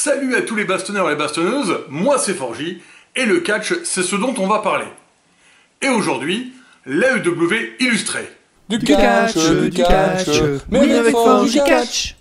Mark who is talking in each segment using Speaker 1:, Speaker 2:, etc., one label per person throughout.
Speaker 1: Salut à tous les bastonneurs et les bastonneuses, moi c'est Forgy, et le catch c'est ce dont on va parler. Et aujourd'hui, l'AEW illustré.
Speaker 2: Du catch, mais avec Forgy catch.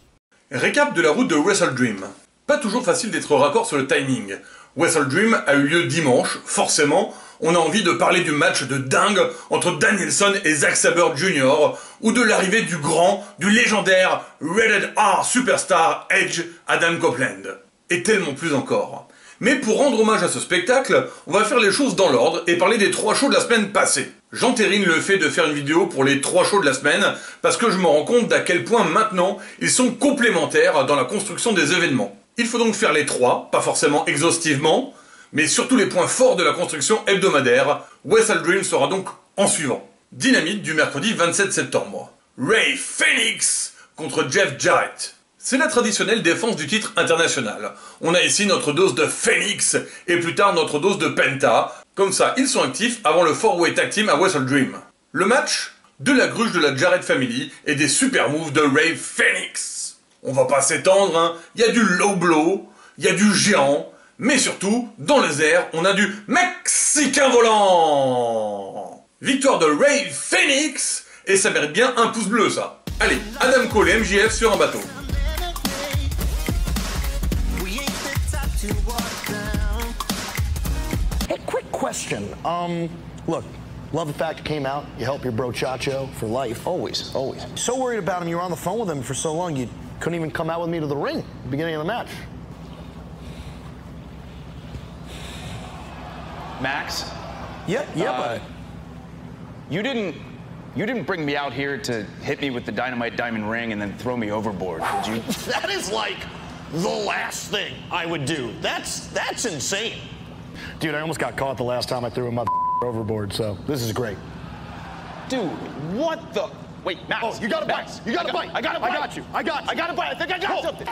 Speaker 1: Récap de la route de Wrestle Dream. Pas toujours facile d'être raccord sur le timing. Wrestle Dream a eu lieu dimanche, forcément, on a envie de parler du match de dingue entre Danielson et Zack Sabre Jr. ou de l'arrivée du grand, du légendaire Rated R Superstar Edge Adam Copeland. Et tellement plus encore. Mais pour rendre hommage à ce spectacle, on va faire les choses dans l'ordre et parler des 3 shows de la semaine passée. J'entérine le fait de faire une vidéo pour les 3 shows de la semaine parce que je me rends compte d'à quel point maintenant ils sont complémentaires dans la construction des événements. Il faut donc faire les 3, pas forcément exhaustivement, mais surtout les points forts de la construction hebdomadaire. Wrestle Dream sera donc en suivant. Dynamite du mercredi 27 septembre. Rey Fénix contre Jeff Jarrett. C'est la traditionnelle défense du titre international. On a ici notre dose de Phoenix et plus tard notre dose de Penta. Comme ça, ils sont actifs avant le 4-way tag team à Wrestle Dream. Le match, de la gruge de la Jarrett Family et des super moves de Rey Fénix. On va pas s'étendre, hein. Il y a du low blow, il y a du géant, mais surtout, dans les airs, on a du Mexicain volant. Victoire de Rey Fénix, et ça mérite bien un pouce bleu ça. Allez, Adam Cole et MJF sur un bateau.
Speaker 3: Hey, quick question. Look, love the fact you came out. You help your bro Chacho for life. Always, always. So worried about him, you were on the phone with him for so long, you couldn't even come out with me to the ring at the beginning of the match.
Speaker 4: Max?
Speaker 3: Yeah, buddy.
Speaker 4: You didn't bring me out here to hit me with the dynamite diamond ring and then throw me overboard, did you?
Speaker 3: That is like the last thing I would do. That's insane. Dude, I almost got caught the last time I threw a mother overboard, so this is great.
Speaker 4: Dude, what the? Wait, Max.
Speaker 3: Oh, you got a bite. You got a bite.
Speaker 4: I got a bite.
Speaker 3: I got you. I got
Speaker 4: a bite. I think I got something.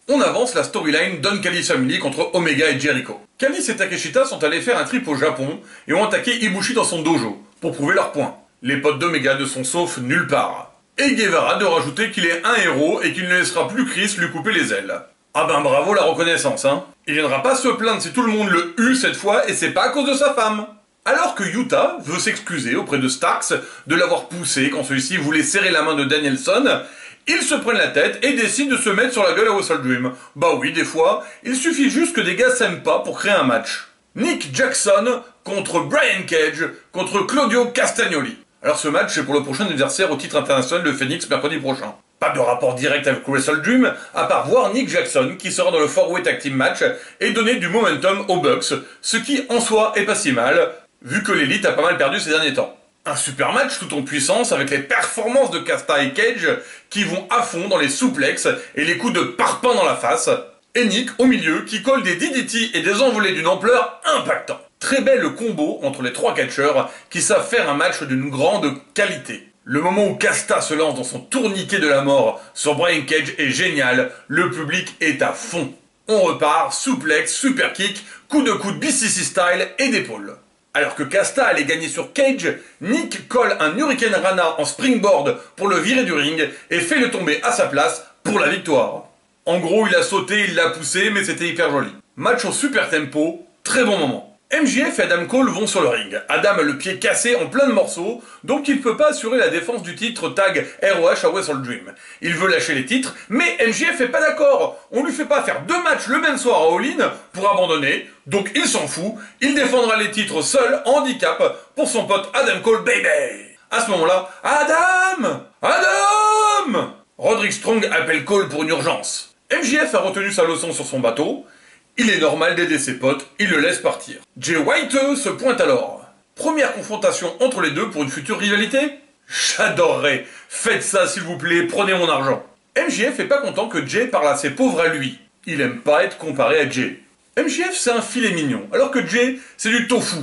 Speaker 1: On avance la storyline Don Callis Family contre Omega et Jericho. Callis et Takeshita sont allés faire un trip au Japon et ont attaqué Ibushi dans son dojo, pour prouver leur point. Les potes d'Omega ne sont saufs nulle part. Et Guevara de rajouter qu'il est un héros et qu'il ne laissera plus Chris lui couper les ailes. Ah ben bravo la reconnaissance, hein. Il viendra pas se plaindre si tout le monde le hue cette fois et c'est pas à cause de sa femme. Alors que Yuta veut s'excuser auprès de Starks de l'avoir poussé quand celui-ci voulait serrer la main de Danielson, ils se prennent la tête et décident de se mettre sur la gueule à Wrestle Dream. Bah oui, des fois, il suffit juste que des gars s'aiment pas pour créer un match. Nick Jackson contre Brian Cage contre Claudio Castagnoli. Alors ce match, c'est pour le prochain adversaire au titre international de Phoenix mercredi prochain. Pas de rapport direct avec Wrestle Dream, à part voir Nick Jackson qui sera dans le 4-way tag team match et donner du momentum aux Bucks, ce qui en soi est pas si mal, vu que l'élite a pas mal perdu ces derniers temps. Un super match tout en puissance avec les performances de Casta et Cage qui vont à fond dans les souplexes et les coups de parpaing dans la face. Et Nick au milieu qui colle des DDT et des envolées d'une ampleur impactante. Très bel combo entre les 3 catcheurs qui savent faire un match d'une grande qualité. Le moment où Casta se lance dans son tourniquet de la mort sur Brian Cage est génial, le public est à fond. On repart, souplex, super kick, coup de coude BCC style et d'épaule. Alors que Casta allait gagner sur Cage, Nick colle un Hurricane Rana en springboard pour le virer du ring et fait le tomber à sa place pour la victoire. En gros, il a sauté, il l'a poussé, mais c'était hyper joli. Match au super tempo, très bon moment. MJF et Adam Cole vont sur le ring. Adam a le pied cassé en plein de morceaux, donc il ne peut pas assurer la défense du titre tag ROH à Wrestle Dream. Il veut lâcher les titres, mais MJF est pas d'accord. On lui fait pas faire 2 matchs le même soir à All In pour abandonner, donc il s'en fout. Il défendra les titres seul, en handicap, pour son pote Adam Cole, baby. À ce moment-là, Adam Roderick Strong appelle Cole pour une urgence. MJF a retenu sa leçon sur son bateau. Il est normal d'aider ses potes, il le laisse partir. Jay White se pointe alors. Première confrontation entre les deux pour une future rivalité? J'adorerais. Faites ça s'il vous plaît, prenez mon argent. MJF est pas content que Jay parle à ses pauvres à lui. Il aime pas être comparé à Jay. MJF c'est un filet mignon, alors que Jay c'est du tofu.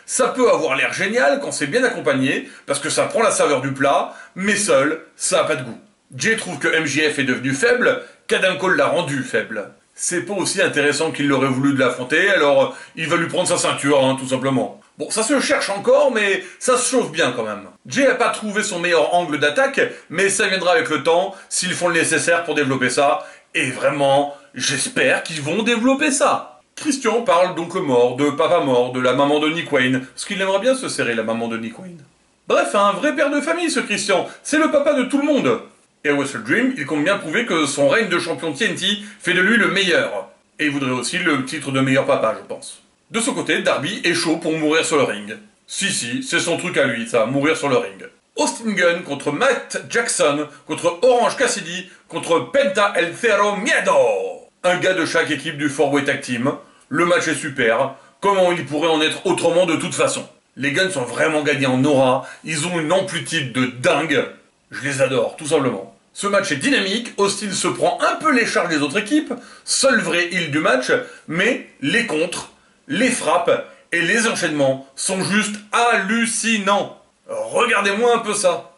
Speaker 1: Ça peut avoir l'air génial quand c'est bien accompagné, parce que ça prend la saveur du plat, mais seul, ça a pas de goût. Jay trouve que MJF est devenu faible, qu'Adam Cole l'a rendu faible. C'est pas aussi intéressant qu'il l'aurait voulu de l'affronter, alors il va lui prendre sa ceinture, hein, tout simplement. Bon, ça se cherche encore, mais ça se chauffe bien quand même. Jay a pas trouvé son meilleur angle d'attaque, mais ça viendra avec le temps, s'ils font le nécessaire pour développer ça, et vraiment, j'espère qu'ils vont développer ça. Christian parle donc mort, de papa mort, de la maman de Nick Wayne, parce qu'il aimerait bien se serrer la maman de Nick Wayne. Bref, un vrai père de famille ce Christian, c'est le papa de tout le monde. Et à Wrestle Dream, il compte bien prouver que son règne de champion TNT fait de lui le meilleur. Et il voudrait aussi le titre de meilleur papa, je pense. De son côté, Darby est chaud pour mourir sur le ring. Si, c'est son truc à lui, ça, mourir sur le ring. Austin Gunn contre Matt Jackson, contre Orange Cassidy, contre Penta El Zero Miedo. Un gars de chaque équipe du 4-Way Tag Team. Le match est super. Comment il pourrait en être autrement de toute façon? Les Gunns sont vraiment gagnés en aura. Ils ont une amplitude de dingue. Je les adore, tout simplement. Ce match est dynamique, Austin se prend un peu les charges des autres équipes, seul vrai heel du match, mais les contres, les frappes et les enchaînements sont juste hallucinants. Regardez-moi un peu ça.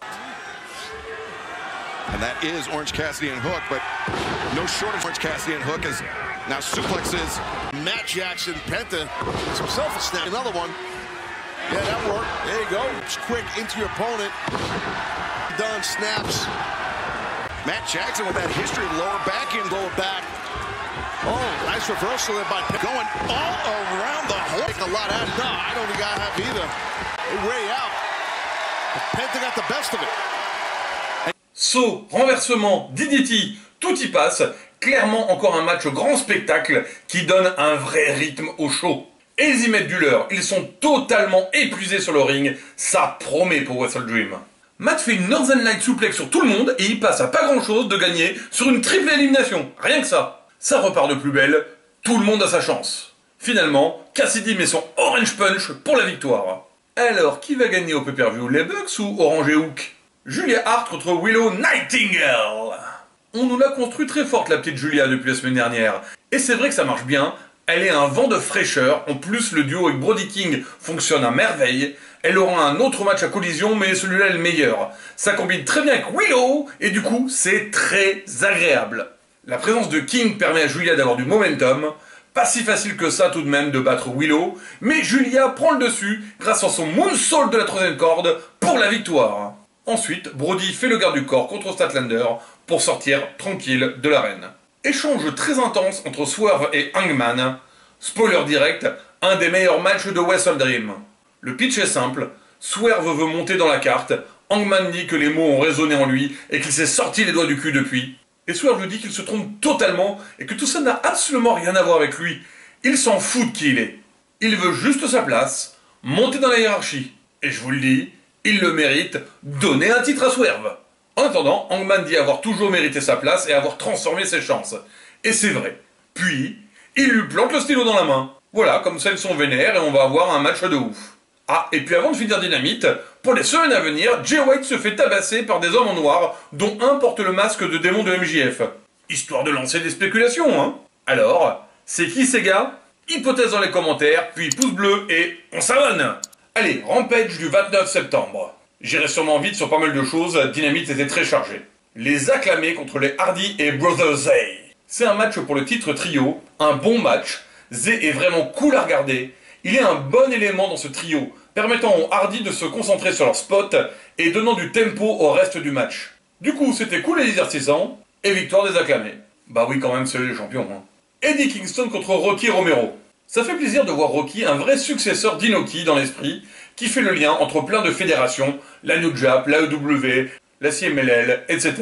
Speaker 5: And that is Orange Cassidy and Hook, but no shortage of Orange Cassidy and Hook as now suplexes.
Speaker 3: Matt Jackson, Penta, himself a snap. Another one. Yeah, that worked. There you go. It's quick into your opponent. Done, snaps.
Speaker 5: Matt Jackson with that history of lower back and lower back.
Speaker 3: Oh, nice reversal there by Penta. Going all around the hole. Take a lot out. No, I don't think I have either. They way out. Penta got the best of it.
Speaker 1: Saut, renversement, DDT, tout y passe. Clairement encore un match grand spectacle qui donne un vrai rythme au show. Et ils y mettent du leur, ils sont totalement épuisés sur le ring, ça promet pour Wrestle Dream. Matt fait une Northern Light suplex sur tout le monde et il passe à pas grand chose de gagner sur une triple élimination, rien que ça. Ça repart de plus belle, tout le monde a sa chance. Finalement, Cassidy met son Orange Punch pour la victoire. Alors, qui va gagner au pay-per-view, les Bucks ou Orange et Hook? Julia Hart contre Willow Nightingale. On nous l'a construit très forte la petite Julia depuis la semaine dernière. Et c'est vrai que ça marche bien, elle est un vent de fraîcheur, en plus le duo avec Brody King fonctionne à merveille. Elle aura un autre match à collision mais celui-là est le meilleur. Ça combine très bien avec Willow et du coup c'est très agréable. La présence de King permet à Julia d'avoir du momentum. Pas si facile que ça tout de même de battre Willow, mais Julia prend le dessus grâce à son moonsault de la troisième corde pour la victoire. Ensuite, Brody fait le garde du corps contre Statlander pour sortir tranquille de l'arène. Échange très intense entre Swerve et Hangman. Spoiler direct, un des meilleurs matchs de Wrestle Dream. Le pitch est simple, Swerve veut monter dans la carte, Hangman dit que les mots ont résonné en lui et qu'il s'est sorti les doigts du cul depuis. Et Swerve lui dit qu'il se trompe totalement et que tout ça n'a absolument rien à voir avec lui. Il s'en fout de qui il est. Il veut juste sa place, monter dans la hiérarchie. Et je vous le dis, il le mérite, donnez un titre à Swerve. En attendant, Hangman dit avoir toujours mérité sa place et avoir transformé ses chances. Et c'est vrai. Puis, il lui plante le stylo dans la main. Voilà, comme ça ils sont vénères et on va avoir un match de ouf. Ah, et puis avant de finir Dynamite, pour les semaines à venir, Jay White se fait tabasser par des hommes en noir, dont un porte le masque de démon de MJF. Histoire de lancer des spéculations, hein. Alors, c'est qui ces gars? Hypothèse dans les commentaires, puis pouce bleu et on s'abonne. Allez, Rampage du 29 septembre. J'irai sûrement vite sur pas mal de choses, Dynamite était très chargé. Les acclamés contre les Hardy et Brother Zay. C'est un match pour le titre trio, un bon match. Zay est vraiment cool à regarder. Il est un bon élément dans ce trio, permettant aux Hardy de se concentrer sur leur spot et donnant du tempo au reste du match. Du coup, c'était cool et divertissant, et victoire des acclamés. Bah oui, quand même, c'est les champions. Hein. Eddie Kingston contre Rocky Romero. Ça fait plaisir de voir Rocky, un vrai successeur d'Inoki dans l'esprit, qui fait le lien entre plein de fédérations, la New Jap, la EW, la CMLL, etc.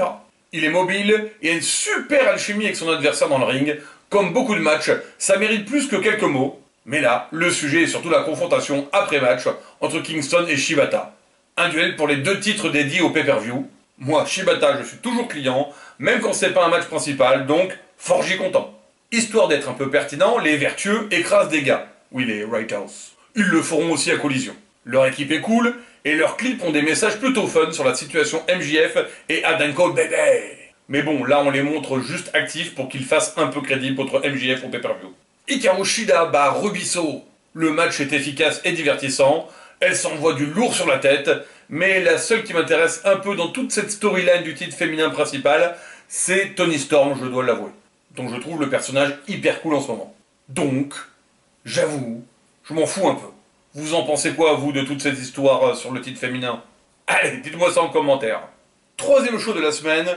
Speaker 1: Il est mobile et a une super alchimie avec son adversaire dans le ring. Comme beaucoup de matchs, ça mérite plus que quelques mots. Mais là, le sujet est surtout la confrontation après-match entre Kingston et Shibata. Un duel pour les deux titres dédiés au pay-per-view. Moi, Shibata, je suis toujours client, même quand c'est pas un match principal, donc fort j'y content. Histoire d'être un peu pertinent, les vertueux écrasent des gars. Oui, les Right House. Ils le feront aussi à collision. Leur équipe est cool, et leurs clips ont des messages plutôt fun sur la situation MJF et Adam Cole bébé. Mais bon, là on les montre juste actifs pour qu'ils fassent un peu crédible contre MJF au pay-per-view. Hikaru Shida bat Rubiso. Le match est efficace et divertissant, elle s'envoie du lourd sur la tête, mais la seule qui m'intéresse un peu dans toute cette storyline du titre féminin principal, c'est Toni Storm, je dois l'avouer. dont je trouve le personnage hyper cool en ce moment. Donc, j'avoue, je m'en fous un peu. Vous en pensez quoi, vous, de toute cette histoire sur le titre féminin? Allez, dites-moi ça en commentaire. Troisième show de la semaine,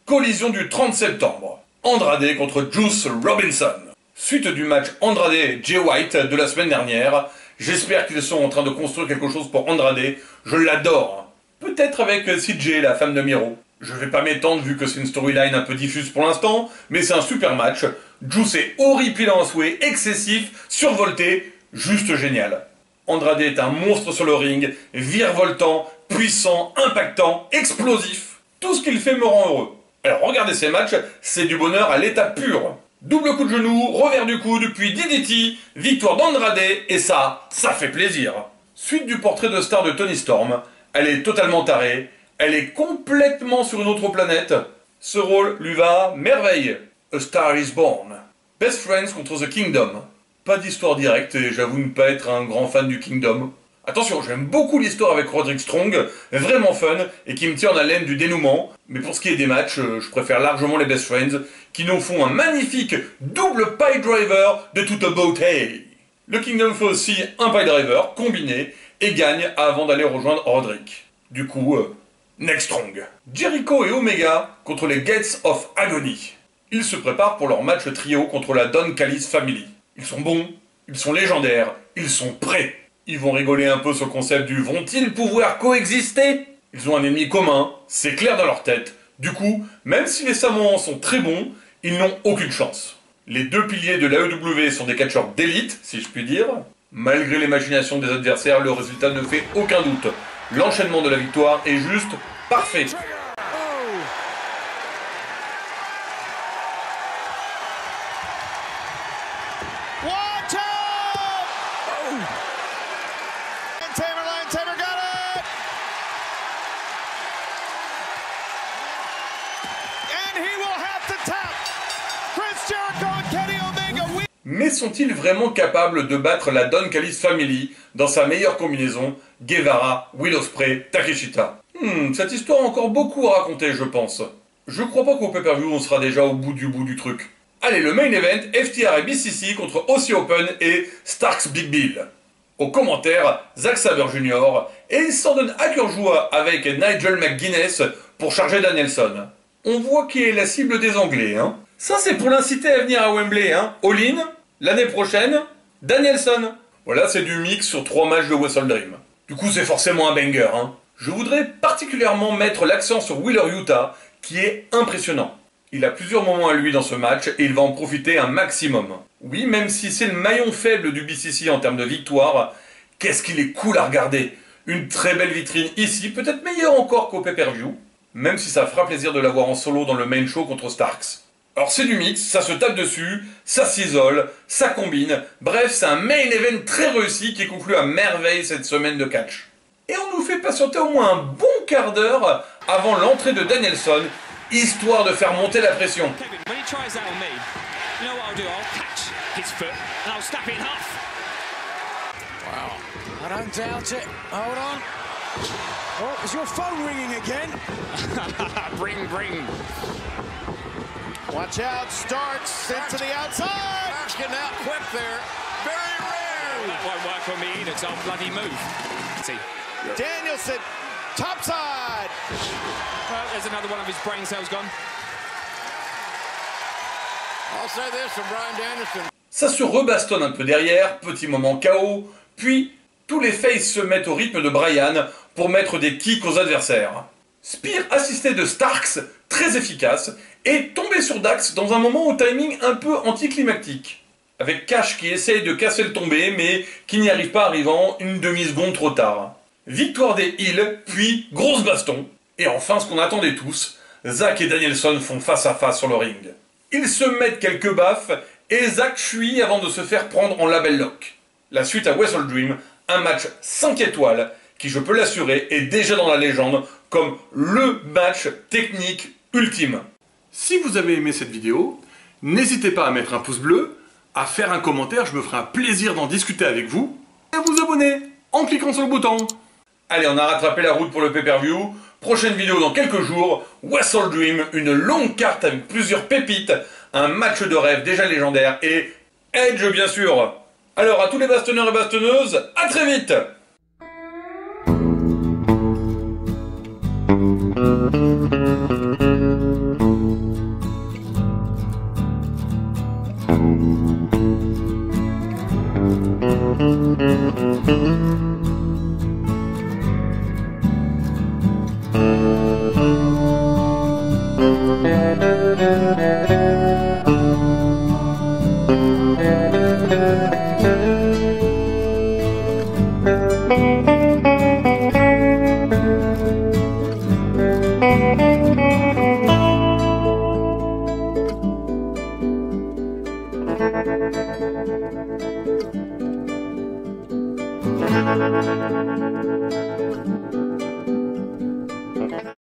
Speaker 1: collision du 30 septembre. Andrade contre Juice Robinson. Suite du match Andrade-Jay White de la semaine dernière, j'espère qu'ils sont en train de construire quelque chose pour Andrade, je l'adore. Peut-être avec CJ, la femme de Miro. Je vais pas m'étendre vu que c'est une storyline un peu diffuse pour l'instant, mais c'est un super match. Juice est horripilant à souhait, excessif, survolté, juste génial. Andrade est un monstre sur le ring, virevoltant, puissant, impactant, explosif. Tout ce qu'il fait me rend heureux. Alors regardez ces matchs, c'est du bonheur à l'état pur. Double coup de genou, revers du coude, puis DDT, victoire d'Andrade, et ça fait plaisir. Suite du portrait de star de Toni Storm, elle est totalement tarée, elle est complètement sur une autre planète. Ce rôle lui va merveille. A Star is Born. Best Friends contre The Kingdom. Pas d'histoire directe et j'avoue ne pas être un grand fan du Kingdom. Attention, j'aime beaucoup l'histoire avec Roderick Strong, vraiment fun et qui me tient en haleine du dénouement. Mais pour ce qui est des matchs, je préfère largement les Best Friends qui nous font un magnifique double pile driver de toute beauté. Le Kingdom fait aussi un pile driver combiné et gagne avant d'aller rejoindre Roderick. Du coup, next strong. Jericho et Omega contre les Gates of Agony. Ils se préparent pour leur match trio contre la Don Callis Family. Ils sont bons, ils sont légendaires, ils sont prêts. Ils vont rigoler un peu sur le concept du vont-ils pouvoir coexister? Ils ont un ennemi commun, c'est clair dans leur tête. Du coup, même si les Samoans sont très bons, ils n'ont aucune chance. Les deux piliers de l'AEW sont des catcheurs d'élite, si je puis dire. Malgré les machinations des adversaires, le résultat ne fait aucun doute. L'enchaînement de la victoire est juste parfait. Mais sont-ils vraiment capables de battre la Don Callis Family dans sa meilleure combinaison, Guevara, Will Ospreay, Takeshita? Cette histoire a encore beaucoup à raconter, je pense. Je crois pas qu'au pay-per-view on sera déjà au bout du truc. Allez, le main event, FTR et BCC contre Aussie Open et Starks Big Bill. Au commentaire, Zack Sabre Jr. et Sandon Hakurjua avec Nigel McGuinness pour charger Danielson. On voit qui est la cible des Anglais, hein. Ça c'est pour l'inciter à venir à Wembley, hein. All-in, l'année prochaine, Danielson. Voilà, c'est du mix sur 3 matchs de Wrestle Dream. Du coup, c'est forcément un banger, hein. Je voudrais particulièrement mettre l'accent sur Wheeler Yuta, qui est impressionnant. Il a plusieurs moments à lui dans ce match et il va en profiter un maximum. Oui, même si c'est le maillon faible du BCC en termes de victoire, qu'est-ce qu'il est cool à regarder. Une très belle vitrine ici, peut-être meilleure encore qu'au pay-per-view, même si ça fera plaisir de l'avoir en solo dans le main show contre Starks. Alors c'est du mix, ça se tape dessus, ça s'isole, ça combine, bref c'est un main event très réussi qui conclut à merveille cette semaine de catch. Et on nous fait patienter au moins un bon quart d'heure avant l'entrée de Danielson, histoire de faire monter la pression.
Speaker 2: I don't doubt it. Hold on. Oh, is your phone ringing again?
Speaker 4: Ring, ring.
Speaker 6: Watch out, Starks into the outside.
Speaker 5: Starks getting out quick there. Very rare.
Speaker 4: That won't work for me. It's our bloody move. See.
Speaker 6: Danielson, topside.
Speaker 4: There's another one of his brain cells gone.
Speaker 5: I'll say this from Bryan Danielson.
Speaker 1: Ça se rebastonne un peu derrière, petit moment KO, puis tous les faces se mettent au rythme de Bryan pour mettre des kicks aux adversaires. Spear assisté de Starks, très efficace, est tombé sur Dax dans un moment au timing un peu anticlimactique. Avec Cash qui essaye de casser le tombé, mais qui n'y arrive pas arrivant une demi-seconde trop tard. Victoire des Heels, puis grosse baston. Et enfin, ce qu'on attendait tous, Zack et Danielson font face à face sur le ring. Ils se mettent quelques baffes, et Zack fuit avant de se faire prendre en label lock. La suite à Wrestle Dream, un match 5 étoiles, qui je peux l'assurer est déjà dans la légende comme le match technique ultime. Si vous avez aimé cette vidéo, n'hésitez pas à mettre un pouce bleu, à faire un commentaire, je me ferai un plaisir d'en discuter avec vous, et à vous abonner en cliquant sur le bouton. Allez, on a rattrapé la route pour le pay-per-view. Prochaine vidéo dans quelques jours, Wrestle Dream, une longue carte avec plusieurs pépites, un match de rêve déjà légendaire et Edge bien sûr. Alors à tous les bastonneurs et bastonneuses, à très vite!
Speaker 7: Thank you.